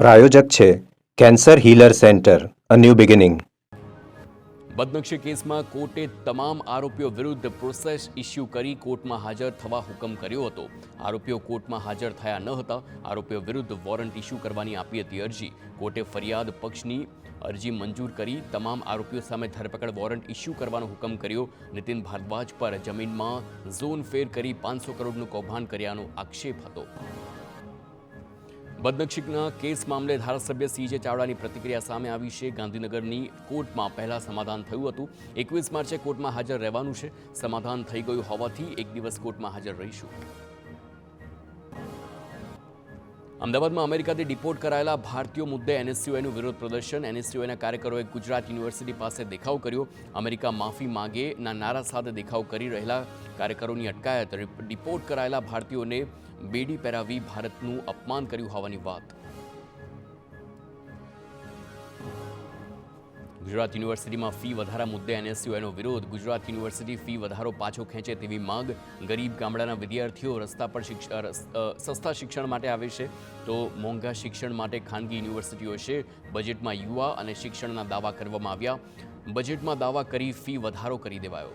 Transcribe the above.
પ્રાયોજક છે cancer healer centre, a new beginning. બદનક્ષી કેસમાં કોર્ટે તમામ આરોપીઓ વિરુદ્ધ પ્રોસેસ ઇસ્યુ કરી કોર્ટમાં હાજર થવા હુકમ કર્યો હતો. આરોપીઓ કોર્ટમાં હાજર થયા ન હતા. આરોપીઓ વિરુદ્ધ વોરંટ ઇસ્યુ કરવાની આપી હતી અરજી. કોર્ટે ફરિયાદ પક્ષની અરજી મંજૂર કરી તમામ આરોપીઓ સામે ધરપકડ વોરંટ ઇસ્યુ કરવાનો હુકમ કર્યો. નીતિન ભારદ્વાજ પર જમીનમાં ઝોન ફેર કરી 500 કરોડનું કૌભાંડ કર્યાનો આક્ષેપ હતો. બદનક્ષીના કેસ મામલે ધારાસભ્ય CJ ચાવડાની પ્રતિક્રિયા સામે આવી છે. ગાંધીનગરની કોર્ટમાં પહેલા સમાધાન થયું હતું. 21 માર્ચે કોર્ટમાં હાજર રહેવાનું છે. સમાધાન થઈ ગયું હોવાથી એક દિવસ કોર્ટમાં હાજર રહીશું. અમદાવાદમાં અમેરિકાથી ડિપોર્ટ કરાયેલા ભારતીયો મુદ્દે NSUIનું વિરોધ પ્રદર્શન. NSUIના કાર્યકરોએ ગુજરાત યુનિવર્સિટી પાસે દેખાવ કર્યો. અમેરિકા માફી માંગેના નારા સાથે દેખાવ કરી રહેલા કાર્યકરોની અટકાયત. ડિપોર્ટ કરાયેલા ભારતીયોને બેડી પહેરાવી ભારતનું અપમાન કર્યું હોવાની વાત. ગુજરાત યુનિવર્સિટીમાં ફી વધારા મુદ્દે NSUIનો વિરોધ. ગુજરાત યુનિવર્સિટી ફી વધારો પાછો ખેંચે તેવી માંગ. ગરીબ ગામડાના વિદ્યાર્થીઓ રસ્તા પર સસ્તા શિક્ષણ માટે આવે છે તો મોંઘા શિક્ષણ માટે ખાનગી યુનિવર્સિટીઓ છે. બજેટમાં યુવા અને શિક્ષણના દાવા કરવામાં આવ્યા. બજેટમાં દાવા કરી ફી વધારો કરી દેવાયો.